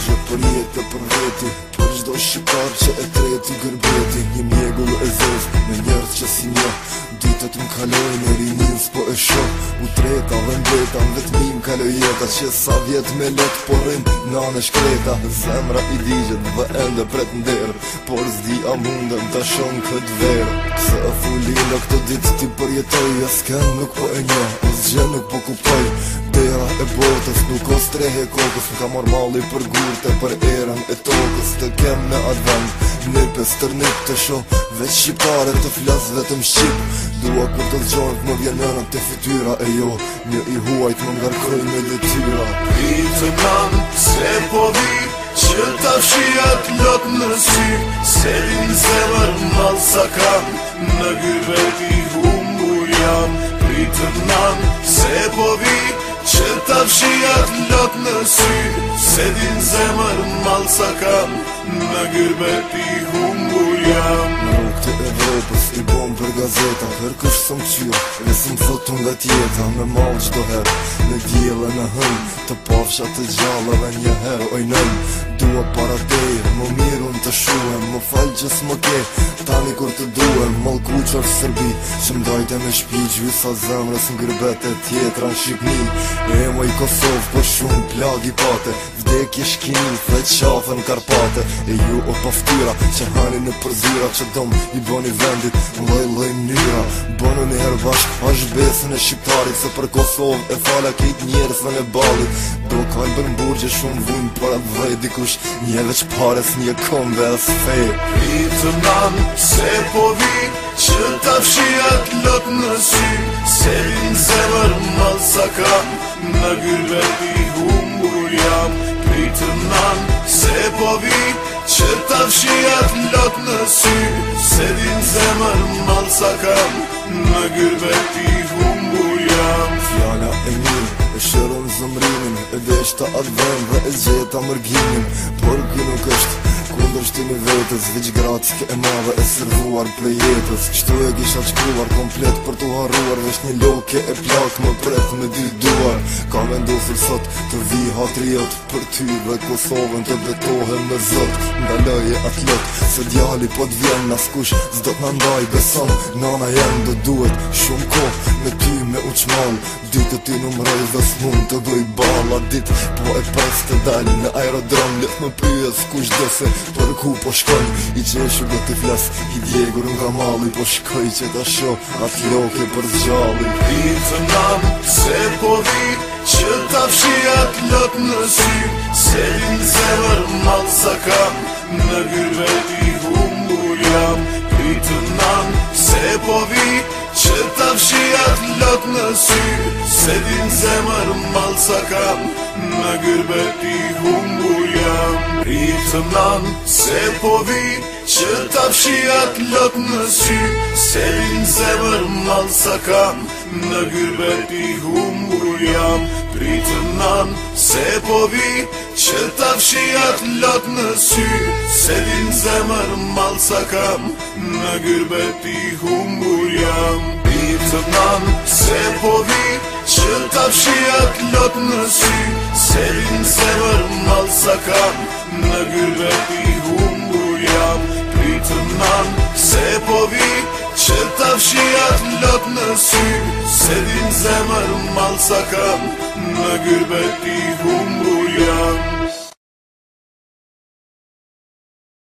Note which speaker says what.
Speaker 1: Gjë për jetë për veti, për çdo shqiptar që e treti gërbeti. Një mjegull e zez me njerëz që si një, ditët m'kalojnë e rinin s'po e shoh. U treta dhe mbeta, vetëm im kaloj jeta, që sa vjet me lot porrim nane shkreta. Zemra i digjet dhe ende pret nder, por s'di a mundem ta shon këtë verë. Pse e fulin në këtë ditë ti përjetoj, asken nuk po e njoh, asgjë nuk po kuptoj. Dera e botës nuk o strehe kokës, m'ka marr malli për gurte, për erën e tokës. Të kem në advent, nipes tërnip të shoh, veç shqiptare të flas vetëm shqip. Dua kur të zgjonët më vjen nëna te fytyra e jo, një i huajt më ngarkoj me detyra.
Speaker 2: Pritë nam se po vi, që ta fshijat lot në sy, se din zemër mal sa kam, në gyrbet i humbur jam. Pritë nam se po vi, që ta fshijat lot në sy, se din zemër mal sa kam, në gyrbet i humbur jam.
Speaker 1: Në rrugë të Evropës i bom për gazeta, kërkush së më qyr, e së më thotu nga tjeta. Me mal qdo herë, në djela në hën, të pafsha të gjalla dhe një herë ojnën. Dua para teje, më mirun të shuhem, më falë që s'më ke, tani kur të duhem. Mall kuqër Serbi, që m'dajte me shpi, gjysa zemrës n'gërbet e tjetra në Shqipni. E moj Kosovë, për shumë plagi pate, vdekje shkini, dhe qafën Karpate. E ju o paftyra, që hani në përzyra, që dom i boni vendit, loj mënyra. Bonë një herë bashk, është besën e shqiptarit, se për Kosovë e fala kejt njerësve në balit. Do kalbën burgje shumë vujnë për atë dhej, dikush një veç pares një kombe as fej.
Speaker 2: Pritë nam se po vi, që ta fshijat lot në sy, se din zemër mal sa kam, në gyrbet i humbur jam. Pritë nam se po vi, që ta fshijat lot në sy, se din zemër mal sa kam, në gyrbet i humbur jam.
Speaker 1: Fjala e mirë, e shërën zëmrimin, e deshta atë vend dhe e gjeta mërgimin. Por kë nuk është kundër shtimi vetës, veç gratike e madhe e servuar për jetës. Kështu e kisha qkruar komplet për t'u harruar, veç një loke e plak më pret me dy duar. Ka vendosur sot të vi hatriot për ty dhe Kosovën të betohem në zot. Ndaloje atë lot, se djali po t'vjen naskush, s'do t'na ndaj beson, nana jem do duhet shumë kohë me ty me uqmal. Ditë ti numroj dhe s'mund të doj balla dit, po e pres të dal në aerodrom. Let më pyes kush do se për ku po shkoj, i qeshu do t'i flas, i djegur nga malli, po shkoj që ta shoh atë loke për zgjalli.
Speaker 2: Pritë nam se po vi, që ta fshijat lot në sy, se din zemër mal sa kam, në gyrbet i humbur jam. Pritë nam se po vi, që ta fshijat lot në sy, se din zemër mal sa kam, në gyrbet i humbur jam. Pritë nam se po vi, që ta fshijat lot në sy, se din zemër mal sa kam, në gyrbet i humbur jam. Pritë nam se po vi, që ta fshijat lot në sy, se din zemër mal sa kam, në gyrbet i humbur jam. Pritë nam se po vi, që ta fshijat lot në sy, se din zemër mal sa kam, në gyrbet i humbur jam. Pritë nam se po vi, që ta fshijat lot në sy, se din zemër mal sa kam, në gyrbet i humbur jam.